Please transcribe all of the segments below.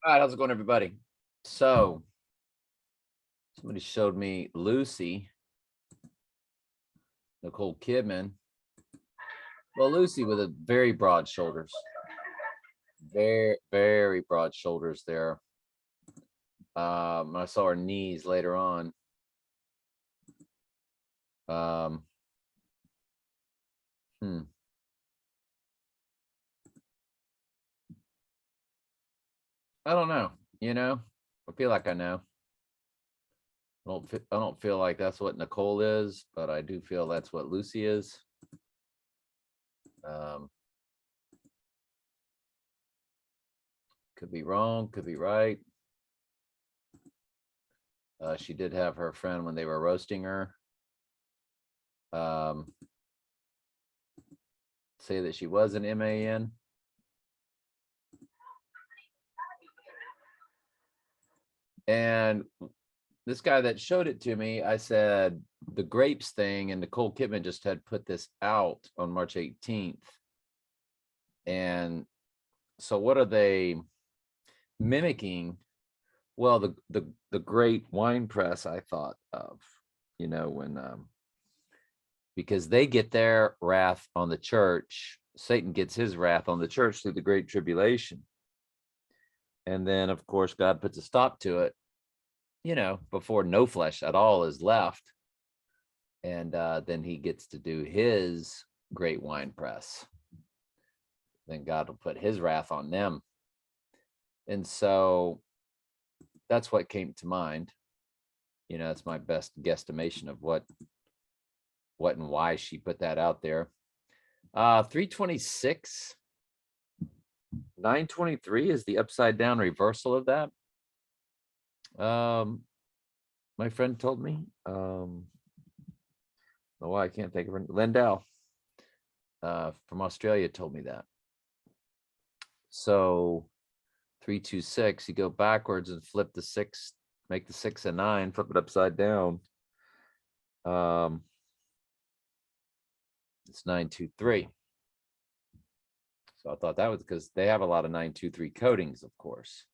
All right, how's it going, everybody? So, somebody showed me Lucy, Nicole Kidman. Well, Lucy with a very broad shoulders, very, very broad shoulders there. I saw her knees later on. Um, hmm. I don't know. I feel like I know. I don't feel like that's what Nicole is, but I do feel that's what Lucy is. Could be wrong, could be right. She did have her friend when they were roasting her. Say that she was an MAN. And this guy that showed it to me, I said, the grapes thing, and Nicole Kidman just had put this out on March 18th. And so what are they mimicking? Well, the great wine press, I thought of, when because they get their wrath on the church. Satan gets his wrath on the church through the great tribulation. And then, of course, God puts a stop to it, before no flesh at all is left. And then he gets to do his great wine press. Then God will put his wrath on them. And so that's what came to mind. That's my best guesstimation of what and why she put that out there. 326, 923 is the upside down reversal of that. My friend told me. I can't think of her. Lindell from Australia told me that. So 326, you go backwards and flip the 6, make the 6 a 9, flip it upside down. It's 923. So I thought that was because they have a lot of 923 codings, of course.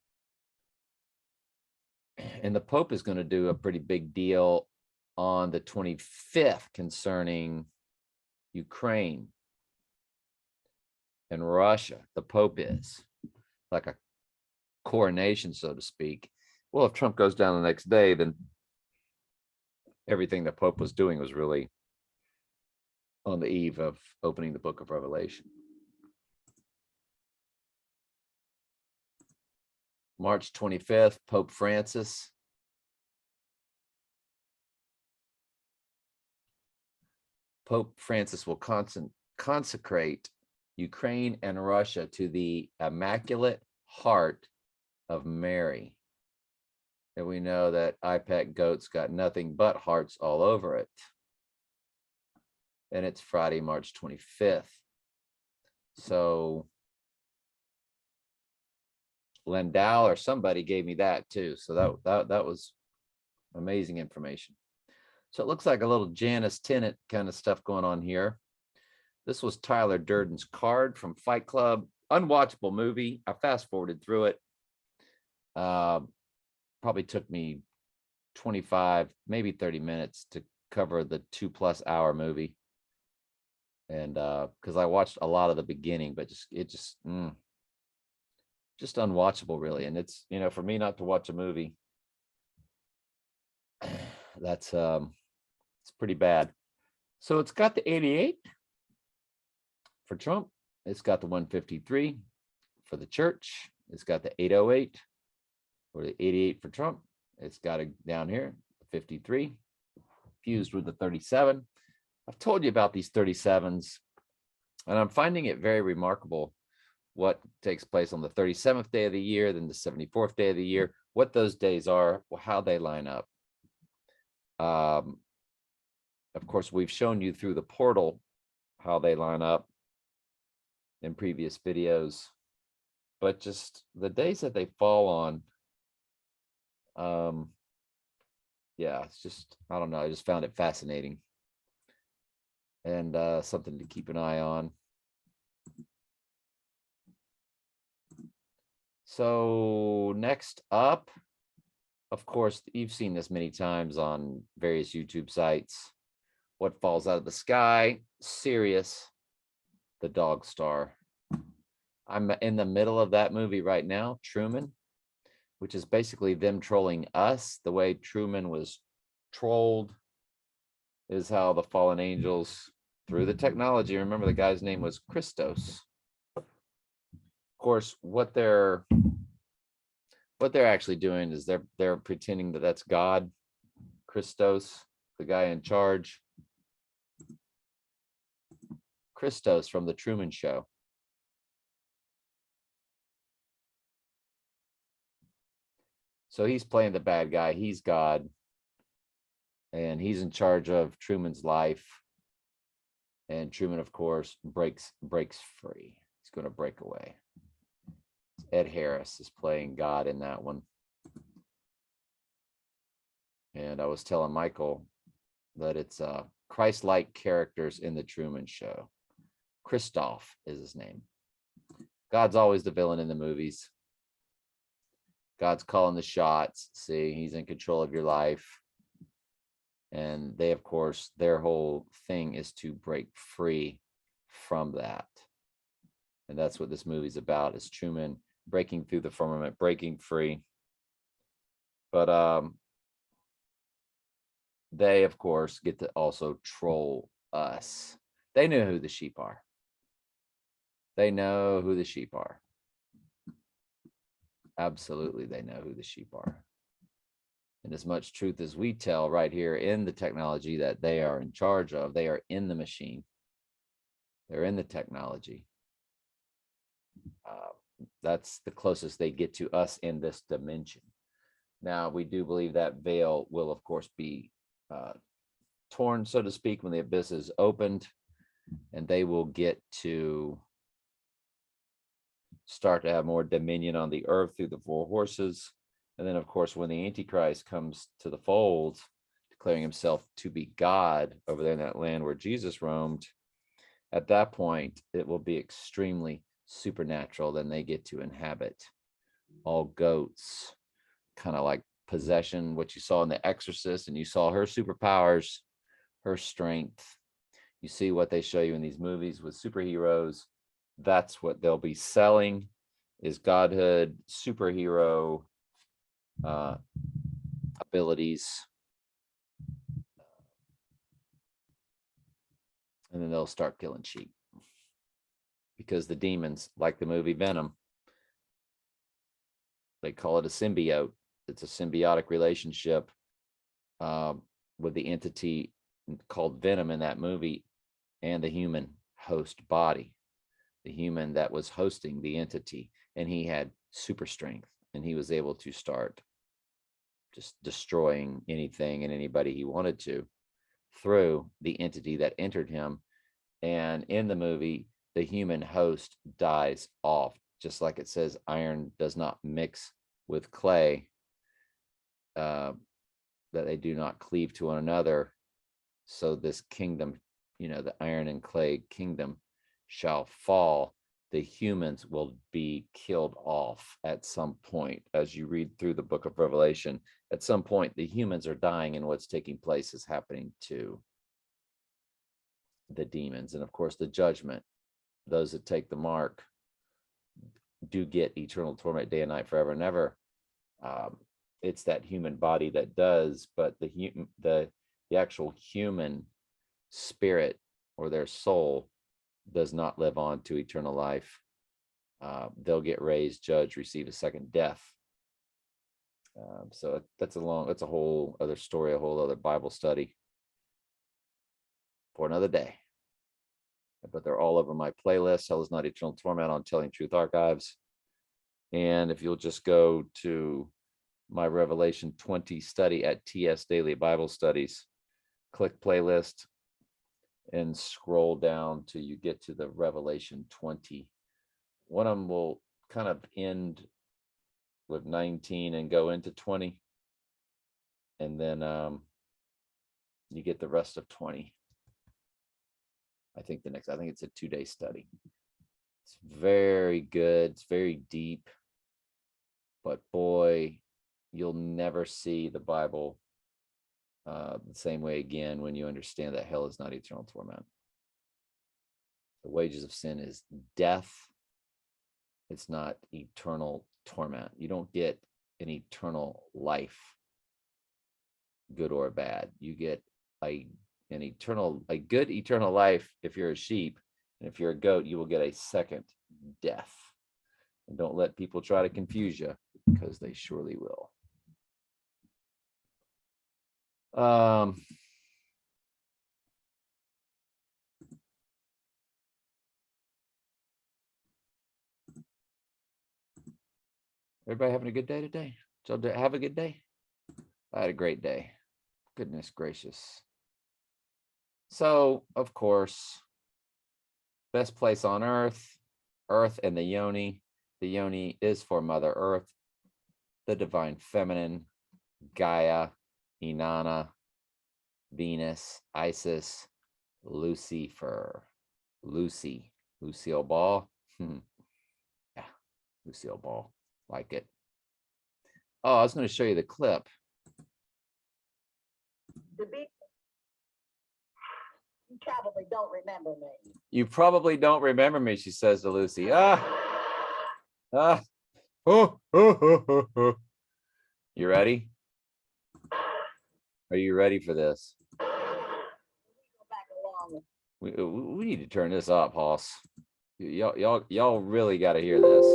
And the Pope is going to do a pretty big deal on the 25th concerning Ukraine and Russia. The Pope is like a coronation, so to speak. Well, if Trump goes down the next day, then everything the Pope was doing was really on the eve of opening the book of Revelation. March 25th, Pope Francis. Pope Francis will consecrate Ukraine and Russia to the Immaculate Heart of Mary. And we know that IPAC goat's got nothing but hearts all over it. And it's Friday, March 25th. So Lindell or somebody gave me that too. So that was amazing information. So it looks like a little Janice Tennant kind of stuff going on here. This was Tyler Durden's card from Fight Club. Unwatchable movie. I fast forwarded through it. Probably took me 25, maybe 30 minutes to cover the 2+ hour movie. And because I watched a lot of the beginning, but just unwatchable, really. And it's, for me not to watch a movie, that's it's pretty bad. So it's got the 88 for Trump. It's got the 153 for the church. It's got the 808 or the 88 for Trump. It's got it down here, 53, fused with the 37. I've told you about these 37s, and I'm finding it very remarkable what takes place on the 37th day of the year, then the 74th day of the year, what those days are, how they line up. Of course, we've shown you through the portal how they line up in previous videos, but just the days that they fall on, yeah, it's just, I don't know, I just found it fascinating and something to keep an eye on. So next up, of course, you've seen this many times on various YouTube sites. What falls out of the sky? Sirius, the dog star. I'm in the middle of that movie right now, Truman, which is basically them trolling us. The way Truman was trolled is how the fallen angels, through the technology, remember the guy's name was Christos. Of course, what they're actually doing is they're pretending that that's God, Christos, the guy in charge. Christos from the Truman Show. So he's playing the bad guy. He's God. And he's in charge of Truman's life. And Truman, of course, breaks free. He's going to break away. Ed Harris is playing God in that one. And I was telling Michael that it's Christ-like characters in the Truman Show. Christoph is his name. God's always the villain in the movies. God's calling the shots. See, he's in control of your life. And they, of course, their whole thing is to break free from that. And that's what this movie's about, is Truman breaking through the firmament, breaking free. But they, of course, get to also troll us. They know who the sheep are. They know who the sheep are. Absolutely, they know who the sheep are. And as much truth as we tell right here in the technology that they are in charge of, they are in the machine. They're in the technology. That's the closest they get to us in this dimension. Now, we do believe that veil will, of course, be torn, so to speak, when the abyss is opened, and they will get to start to have more dominion on the earth through the four horses. And then, of course, when the Antichrist comes to the fold, declaring himself to be God over there in that land where Jesus roamed, at that point, it will be extremely supernatural. Then they get to inhabit all goats, kind of like possession, what you saw in The Exorcist, and you saw her superpowers, her strength. You see what they show you in these movies with superheroes. That's what they'll be selling, is godhood, superhero abilities. And then they'll start killing sheep. Because the demons, like the movie Venom, they call it a symbiote. It's a symbiotic relationship with the entity called Venom in that movie and the human host body, the human that was hosting the entity. And he had super strength, and he was able to start just destroying anything and anybody he wanted to through the entity that entered him. And in the movie, the human host dies off, just like it says, iron does not mix with clay, that they do not cleave to one another. So this kingdom, the iron and clay kingdom shall fall. The humans will be killed off at some point. As you read through the book of Revelation, at some point, the humans are dying, and what's taking place is happening to the demons. And of course, the judgment, those that take the mark do get eternal torment day and night, forever and ever. It's that human body that does, but the actual human spirit or their soul does not live on to eternal life. They'll get raised, judged, receive a second death. So that's a whole other story, a whole other Bible study for another day. But they're all over my playlist. Hell is Not Eternal Torment on Telling Truth Archives. And if you'll just go to my Revelation 20 study at TS Daily Bible Studies, click playlist and scroll down till you get to the Revelation 20. One of them will kind of end with 19 and go into 20. And then you get the rest of 20. I think it's a 2-day study. It's very good. It's very deep. But boy, you'll never see the Bible the same way again when you understand that hell is not eternal torment. The wages of sin is death. It's not eternal torment. You don't get an eternal life, good or bad. You get a good eternal life if you're a sheep, and if you're a goat, you will get a second death. And don't let people try to confuse you, because they surely will. Everybody having a good day today? So have a good day. I had a great day. Goodness gracious. So, of course, best place on earth, earth and the yoni. The yoni is for Mother Earth, the divine feminine, Gaia, Inanna, Venus, Isis, Lucifer, Lucille Ball. Yeah, Lucille Ball. Like it. Oh, I was going to show you the clip. You probably don't remember me. You probably don't remember me, she says to Lucy. Oh. You ready? Are you ready for this? We need to turn this up, Hoss. Y'all really got to hear this.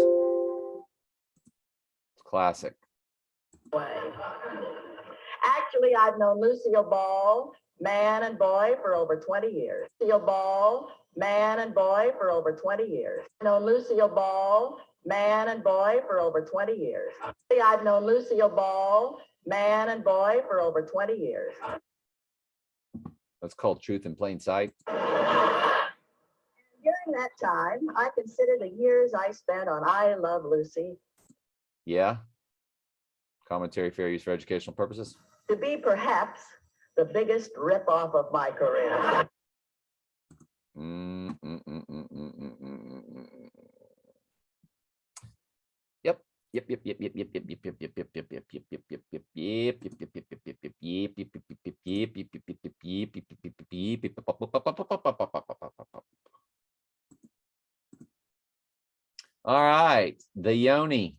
It's classic. Actually, I've known Lucille Ball, man and boy, for over 20 years. Lucille Ball, man and boy, for over 20 years. I've known Lucille Ball, man and boy, for over 20 years. I've known Lucille Ball, man and boy, for over 20 years. That's called Truth in Plain Sight. During that time, I consider the years I spent on I Love Lucy. Yeah. Commentary fair use for educational purposes. To be perhaps the biggest ripoff of my career. Yep. All right, the yoni,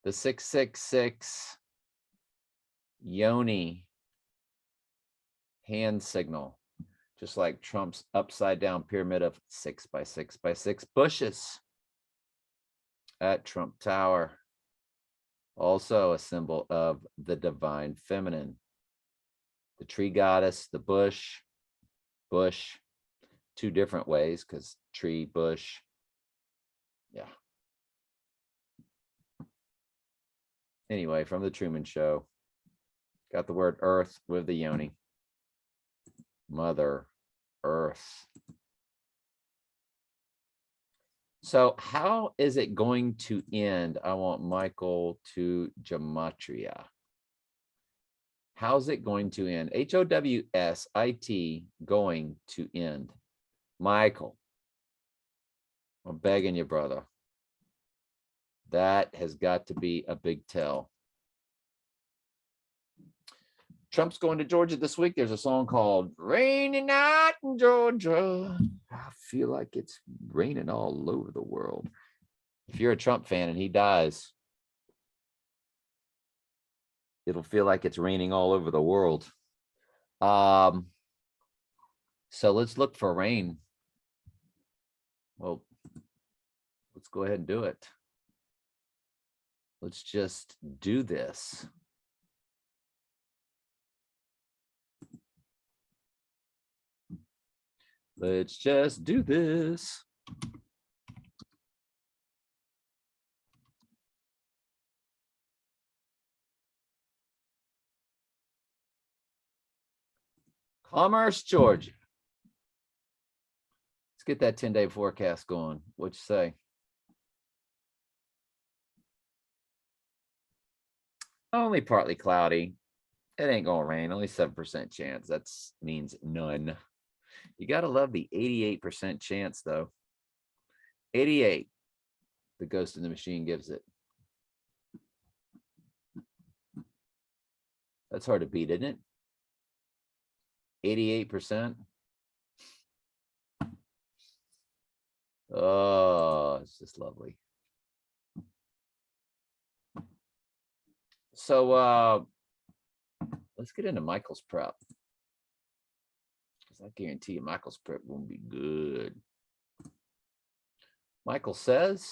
the 666 yoni hand signal, just like Trump's upside down pyramid of 6 by 6 by 6 bushes at Trump Tower. Also a symbol of the divine feminine, the tree goddess, the bush, two different ways, because tree, bush. Yeah. Anyway, from the Truman Show, got the word earth with the yoni. Mother Earth. So how is it going to end? I want Michael to Gematria. How's it going to end? HOWSIT going to end. Michael, I'm begging you, brother. That has got to be a big tell. Trump's going to Georgia this week. There's a song called Rainy Night in Georgia. I feel like it's raining all over the world. If you're a Trump fan and he dies, it'll feel like it's raining all over the world. So let's look for rain. Well, let's go ahead and do it. Let's just do this. Let's just do this. Commerce, Georgia. Let's get that 10-day forecast going. What you say? Only partly cloudy. It ain't gonna rain. Only 7% chance. That means none. You gotta love the 88% chance though. 88. The ghost in the machine gives it. That's hard to beat, isn't it? 88%. Oh, it's just lovely. So let's get into Michael's prep. Because I guarantee you Michael's prep won't be good. Michael says,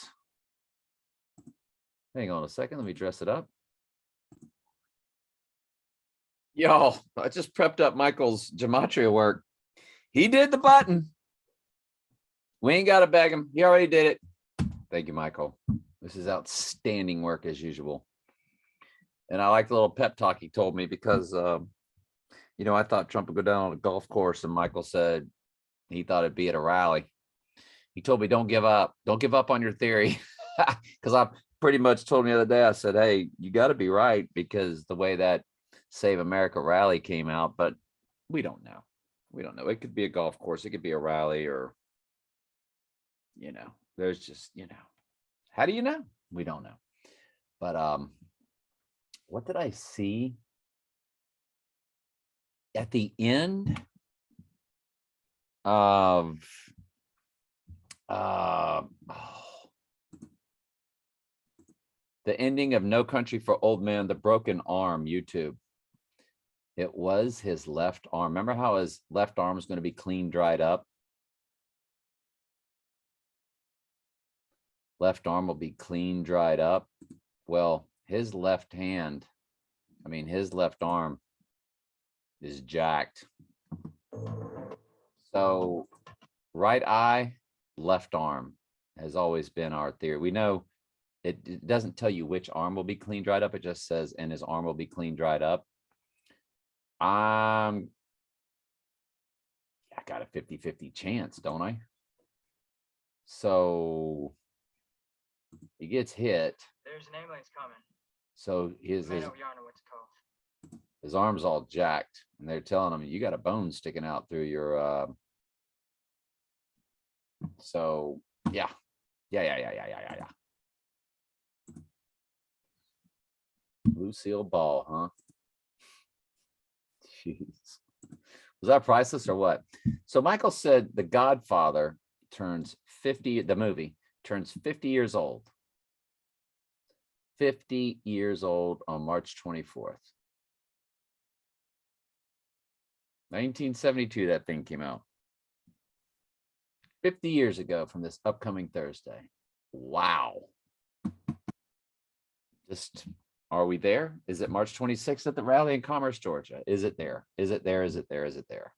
hang on a second, let me dress it up. Y'all, I just prepped up Michael's Gematria work. He did the button. We ain't got to beg him. He already did it. Thank you, Michael. This is outstanding work as usual. And I like the little pep talk he told me because, you know, I thought Trump would go down on a golf course, and Michael said he thought it'd be at a rally. He told me, don't give up. Don't give up on your theory. Because I pretty much told him the other day, I said, hey, you got to be right because the way that Save America rally came out, but we don't know. We don't know. It could be a golf course. It could be a rally or, you know, there's just, you know, how do you know? We don't know. But what did I see at the end of the ending of No Country for Old Men, the broken arm, YouTube? It was his left arm. Remember how his left arm was going to be clean dried up? Left arm will be clean dried up. Well, his left hand, I mean, his left arm is jacked. So right eye, left arm has always been our theory. We know it doesn't tell you which arm will be clean dried up. It just says, and his arm will be clean dried up. I got a 50-50 chance, don't I? So he gets hit. There's an ambulance coming. So his arm's all jacked, and they're telling him you got a bone sticking out through your. So yeah. Lucille Ball, huh? Jeez. Was that priceless or what? So Michael said The Godfather turns 50, the movie turns 50 years old. 50 years old on March 24th. 1972, that thing came out. 50 years ago from this upcoming Thursday. Wow. Just, are we there? Is it March 26th at the rally in Commerce, Georgia? Is it there? Is it there? Is it there? Is it there?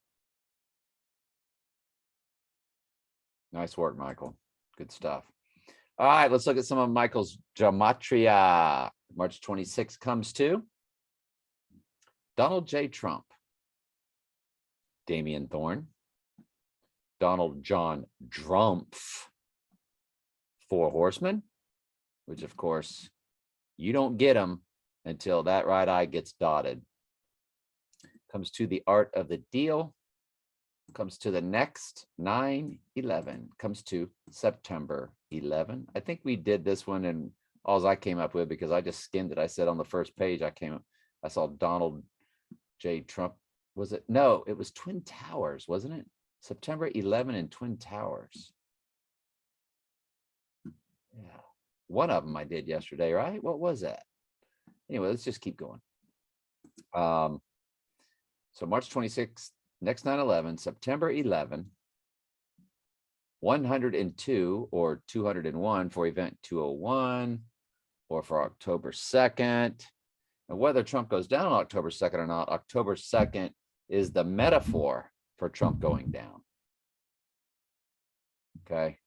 Nice work, Michael. Good stuff. All right, let's look at some of Michael's Gematria. March 26th comes to Donald J. Trump, Damien Thorn, Donald John Drumpf, 4 horsemen, which of course you don't get them until that right eye gets dotted. Comes to the art of the deal. Comes to the next 9/11. Comes to September 11. I think we did this one, and all I came up with, because I just skimmed it. I said on the first page, I saw Donald J. Trump. Was it? No, it was Twin Towers, wasn't it? September 11 and Twin Towers. Yeah. One of them I did yesterday, right? What was that? Anyway, let's just keep going. So March 26th, next 9/11, September 11, 102 or 201 for event 201, or for October 2nd. And whether Trump goes down on October 2nd or not, October 2nd is the metaphor for Trump going down. Okay.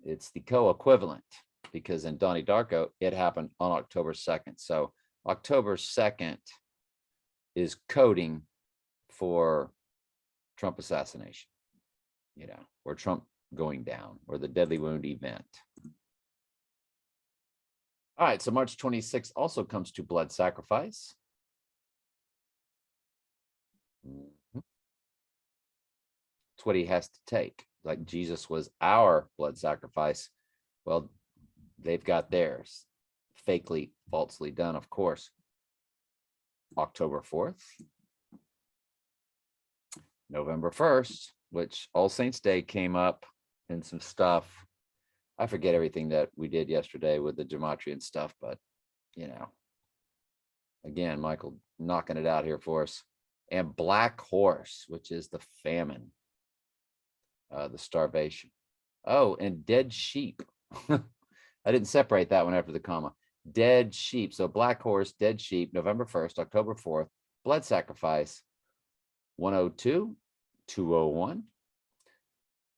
It's the co-equivalent, because in Donnie Darko, it happened on October 2nd. So October 2nd is coding for Trump assassination, you know, or Trump going down, or the deadly wound event. All right, so March 26th also comes to blood sacrifice. It's what he has to take. Like Jesus was our blood sacrifice. Well, they've got theirs. Fakely, falsely done, of course. October 4th. November 1st, which All Saints Day came up and some stuff. I forget everything that we did yesterday with the Gematria and stuff, but you know, again, Michael knocking it out here for us. And Black Horse, which is the famine, the starvation. Oh, and Dead Sheep. I didn't separate that one after the comma. Dead Sheep. So Black Horse, Dead Sheep, November 1st, October 4th, Blood Sacrifice, 102, 201,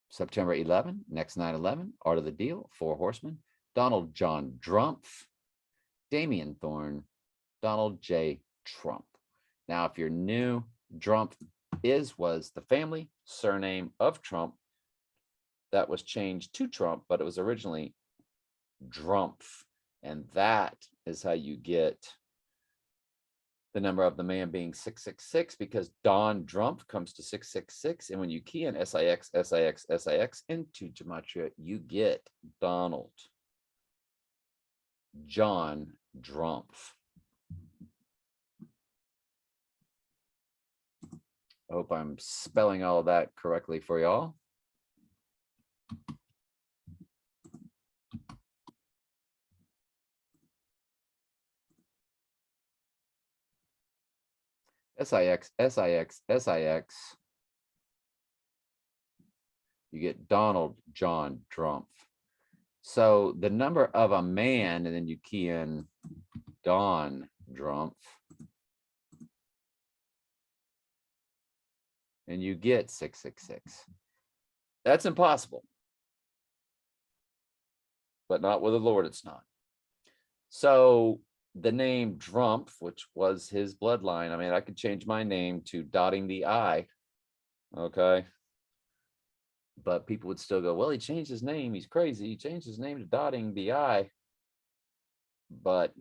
September 11, next 9/11, Art of the Deal, Four Horsemen, Donald John Drumpf, Damien Thorn, Donald J. Trump. Now, if you're new, Drumpf was the family surname of Trump that was changed to Trump, but it was originally Drumpf. And that is how you get the number of the man being 666, because Don Drumpf comes to 666. And when you key in SIX, SIX, SIX into Gematria, you get Donald John Drumpf. I hope I'm spelling all of that correctly for y'all. SIX, SIX, SIX. You get Donald John Drumpf. So the number of a man, and then you key in Don Drumpf, and you get 666. That's impossible. But not with the Lord, it's not. So the name Drumpf, which was his bloodline, I mean, I could change my name to dotting the I, okay? But people would still go, well, he changed his name. He's crazy. He changed his name to dotting the I. But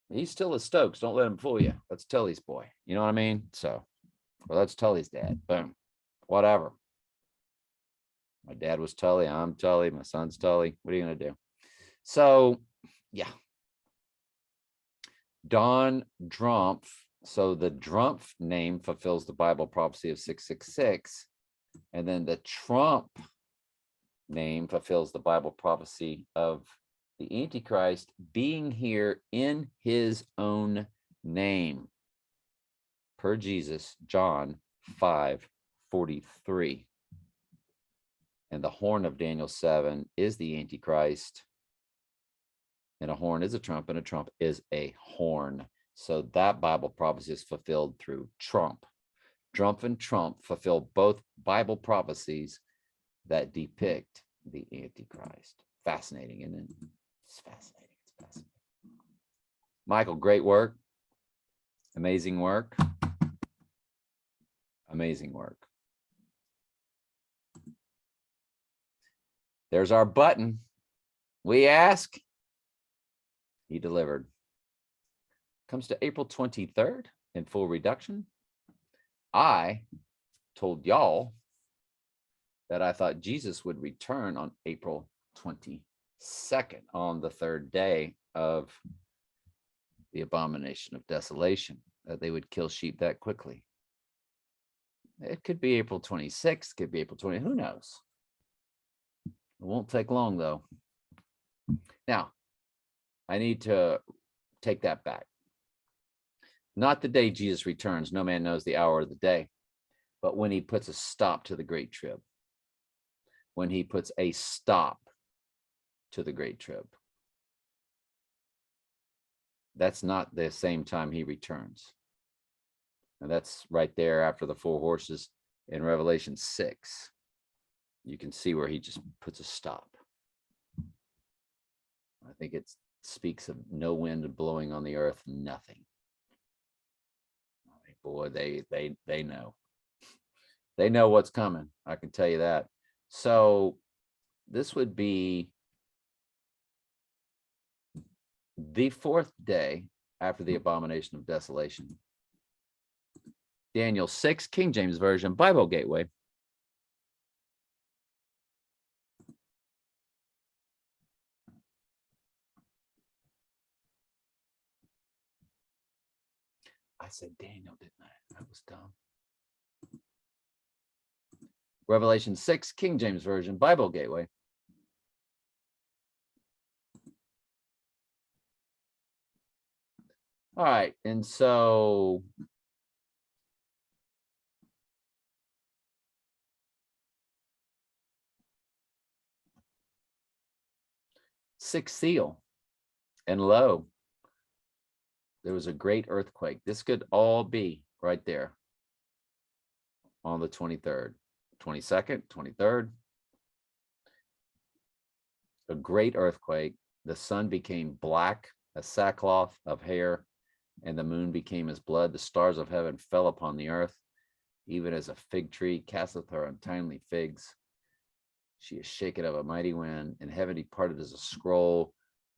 he's still a Stokes. Don't let him fool you. That's Tully's boy. You know what I mean? So, well, that's Tully's dad. Boom. Whatever. My dad was Tully. I'm Tully. My son's Tully. What are you going to do? So, yeah. Don Drumpf. So the Drumpf name fulfills the Bible prophecy of 666. And then the Trump name fulfills the Bible prophecy of the Antichrist being here in his own name. Per Jesus, John 5:43. And the horn of Daniel 7 is the Antichrist. And a horn is a trump, and a trump is a horn. So that Bible prophecy is fulfilled through Trump. Drumpf and Trump fulfill both Bible prophecies that depict the Antichrist. Fascinating, isn't it? It's fascinating. It's fascinating. Michael, great work. Amazing work. Amazing work. There's our button. We ask, he delivered. Comes to April 23rd in full reduction. I told y'all that I thought Jesus would return on April 22nd, on the third day of the abomination of desolation, that they would kill sheep that quickly. It could be April 26th, could be April 20th, who knows? It won't take long, though. Now, I need to take that back. Not the day Jesus returns. No man knows the hour or the day. But when he puts a stop to the great trib. When he puts a stop to the great trib. That's not the same time he returns. And that's right there after the four horses in Revelation 6. You can see where he just puts a stop. I think it speaks of no wind blowing on the earth, nothing. Boy, they know. They know what's coming. I can tell you that. So this would be the fourth day after the abomination of desolation. Daniel 6, King James Version, Bible Gateway. I said Daniel, didn't I? That was dumb. Revelation 6, King James Version, Bible Gateway. All right, and so sixth seal, and lo, there was a great earthquake. This could all be right there on the 23rd, 22nd, 23rd. A great earthquake. The sun became black, as sackcloth of hair, and the moon became as blood. The stars of heaven fell upon the earth, even as a fig tree casteth her untimely figs. She is shaken of a mighty wind, and heaven departed as a scroll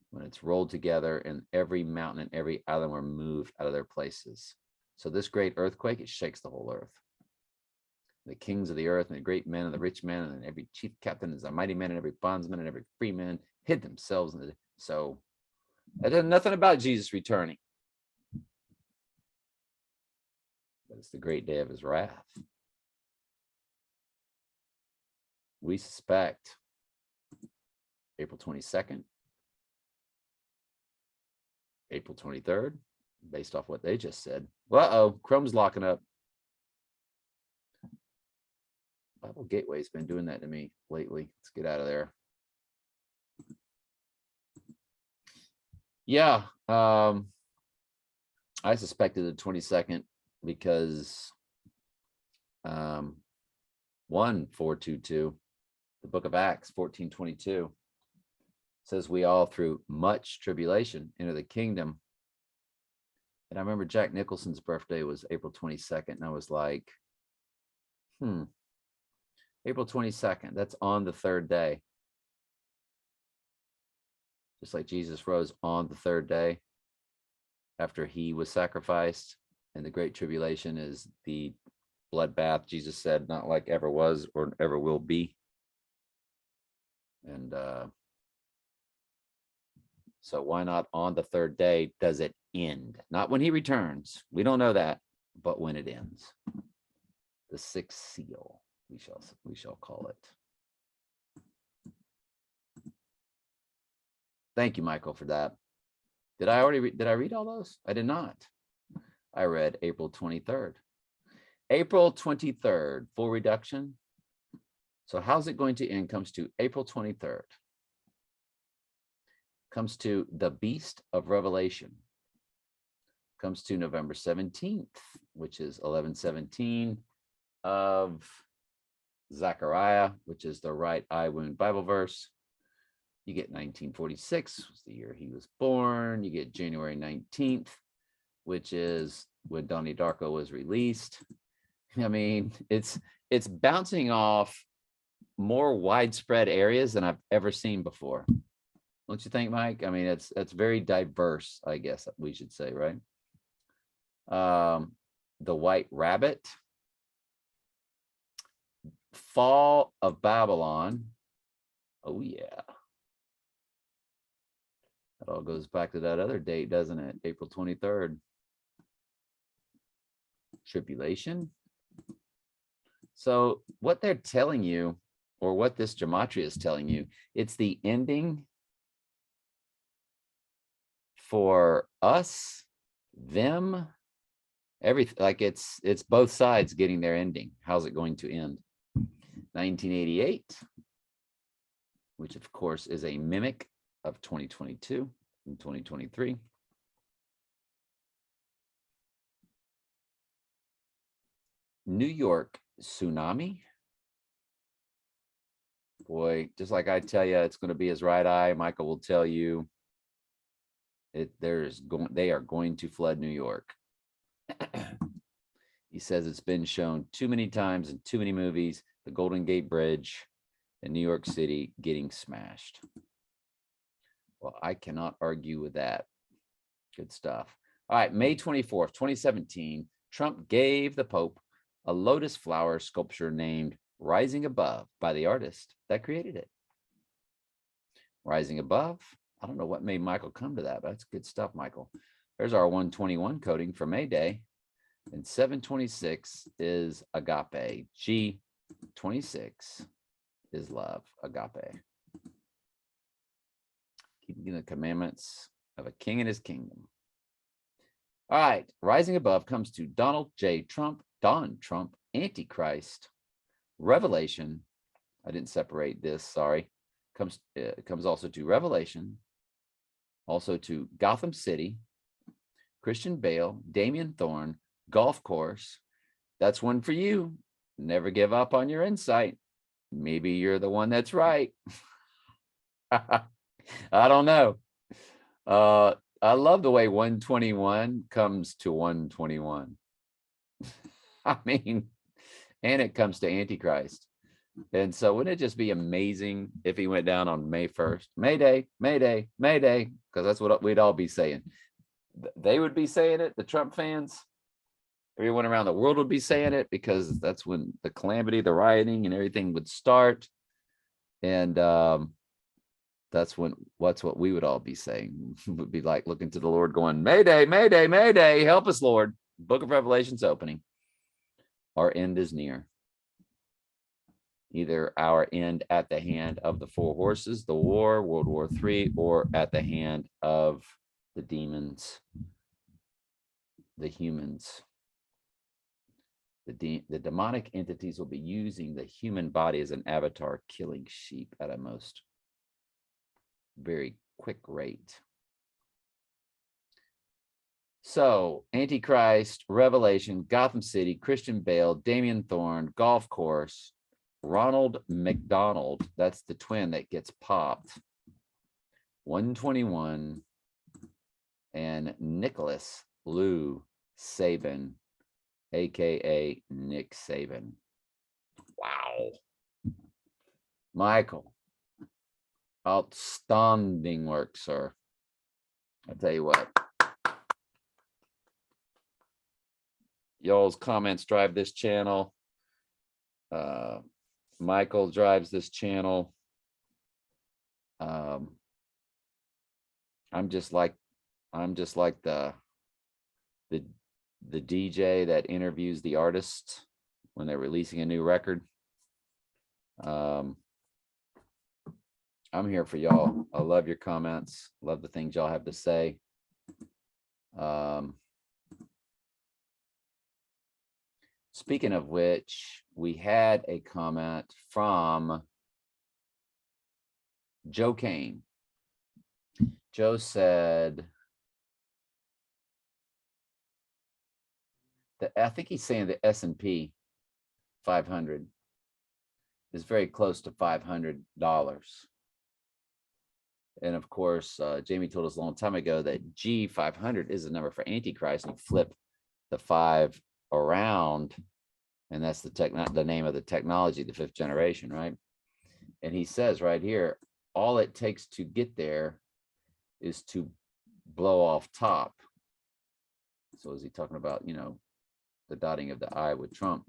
when it's rolled together, and every mountain and every island were moved out of their places. So this great earthquake, it shakes the whole earth. The kings of the earth and the great men and the rich men and every chief captain is a mighty man and every bondsman and every free man hid themselves. So that is nothing about Jesus returning. But it's the great day of his wrath. We suspect April 22nd, April 23rd, based off what they just said. Uh-oh, Chrome's locking up. Bible Gateway's been doing that to me lately. Let's get out of there. Yeah, I suspected the 22nd because 1422, the book of Acts 14:22 says we all through much tribulation enter the kingdom. And I remember Jack Nicholson's birthday was April 22nd, and I was like, April 22nd, that's on the third day. Just like Jesus rose on the third day after he was sacrificed. And the great tribulation is the bloodbath, Jesus said, not like ever was or ever will be. And so why not on the third day does it end? Not when he returns. We don't know that, but when it ends. The sixth seal, we shall call it. Thank you, Michael, for that. Did I read all those? I did not. I read April 23rd. April 23rd, full reduction. So how's it going to end? Comes to April 23rd. Comes to the beast of Revelation. Comes to November 17th, which is 11:17 of Zechariah, which is the right eye wound Bible verse. You get 1946, was the year he was born. You get January 19th, which is when Donnie Darko was released. I mean, it's bouncing off more widespread areas than I've ever seen before. Don't you think, Mike? I mean, it's very diverse, I guess we should say, right? The White Rabbit, Fall of Babylon. Oh yeah. That all goes back to that other date, doesn't it? April 23rd. Tribulation. So what they're telling you, or what this Gematria is telling you, it's the ending for us, them, everything. Like it's both sides getting their ending. How's it going to end? 1988, which of course is a mimic of 2022 and 2023. New York tsunami. Boy, just like I tell you, it's going to be his right eye. Michael will tell you they are going to flood New York. He says it's been shown too many times in too many movies, the Golden Gate Bridge in New York City getting smashed. Well, I cannot argue with that. Good stuff. All right, May 24th, 2017, Trump gave the Pope a lotus flower sculpture named Rising Above by the artist that created it. Rising Above. I don't know what made Michael come to that, but that's good stuff, Michael. There's our 121 coding for May Day. And 726 is agape. G26 is love, agape. Keeping the commandments of a king and his kingdom. All right, rising above comes to Donald J. Trump, Don Trump, Antichrist, Revelation. I didn't separate this, sorry. Comes also to Revelation, also to Gotham City, Christian Bale, Damien Thorn, Golf Course. That's one for you. Never give up on your insight. Maybe you're the one that's right. I don't know. I love the way 121 comes to 121. I mean, and it comes to Antichrist. And so wouldn't it just be amazing if he went down on May 1st? Mayday, Mayday, Mayday, because that's what we'd all be saying. They would be saying it, the Trump fans. Everyone around the world would be saying it because that's when the calamity, the rioting, and everything would start. And that's what we would all be saying. Would be like looking to the Lord going, Mayday, Mayday, Mayday, help us, Lord. Book of Revelation's opening. Our end is near. Either our end at the hand of the four horses, the war, World War III, or at the hand of the demons, the humans. The demonic entities will be using the human body as an avatar, killing sheep at a most very quick rate. So, Antichrist, Revelation, Gotham City, Christian Bale, Damien Thorn, Golf Course, Ronald McDonald, that's the twin that gets popped, 121, and Nicholas Lou Saban, aka Nick Saban. Wow. Michael, outstanding work, sir. I'll tell you what. Y'all's comments drive this channel. Michael drives this channel. I'm just like the DJ that interviews the artists when they're releasing a new record. I'm here for y'all. I love your comments. Love the things y'all have to say. Speaking of which, we had a comment from Joe Kane. Joe said that I think he's saying the S&P 500 is very close to $500. And of course, Jamie told us a long time ago that G500 is the number for Antichrist. And you flip the 5 around, and that's the name of the technology, the 5th generation, right? And he says right here, all it takes to get there is to blow off top. So is he talking about, the dotting of the I with Trump?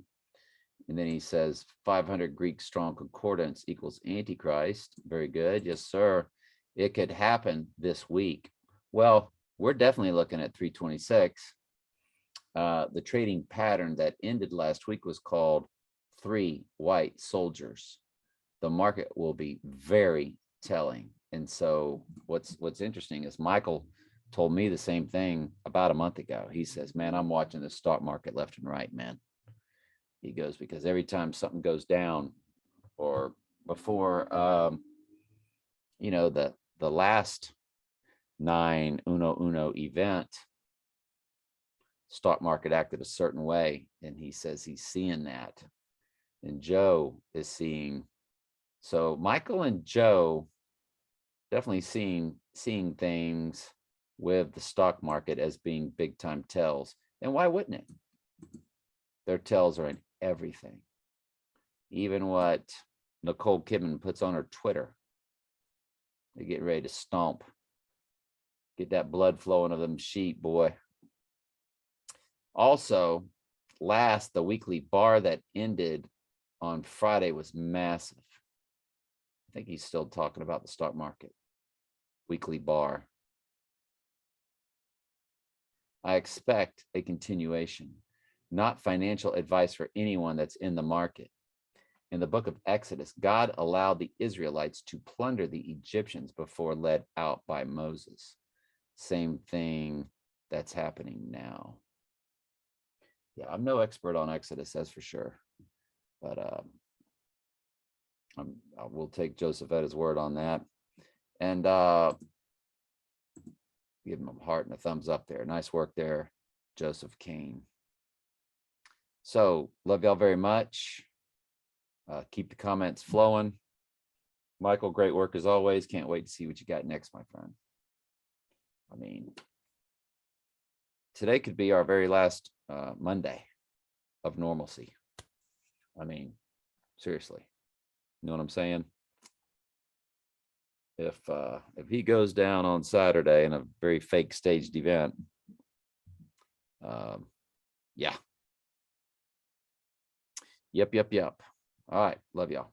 And then he says 500 Greek strong concordance equals Antichrist. Very good. Yes, sir. It could happen this week. Well, we're definitely looking at 326. The trading pattern that ended last week was called 3 white soldiers. The market will be very telling. And so what's interesting is Michael told me the same thing about a month ago. He says, man, I'm watching the stock market left and right, man. He goes, because every time something goes down, or before, the last 9 uno event, stock market acted a certain way. And he says he's seeing that. And Joe is seeing. So Michael and Joe definitely seeing things with the stock market as being big time tells. And why wouldn't it? Their tells are in everything. Even what Nicole Kidman puts on her Twitter. They get ready to stomp. Get that blood flowing of them sheep, boy. Also, the weekly bar that ended on Friday was massive. I think he's still talking about the stock market. Weekly bar. I expect a continuation. not financial advice for anyone that's in the market. In the book of Exodus, God allowed the Israelites to plunder the Egyptians before led out by Moses. Same thing that's happening now. Yeah, I'm no expert on Exodus, that's for sure. But I will take Joseph at his word on that. And give him a heart and a thumbs up there. Nice work there, Joseph Kane. So, love y'all very much. Keep the comments flowing. Michael, great work as always. Can't wait to see what you got next, my friend. I mean, today could be our very last Monday of normalcy. I mean, seriously. You know what I'm saying? If he goes down on Saturday in a very fake staged event, yeah. Yep. All right. Love y'all.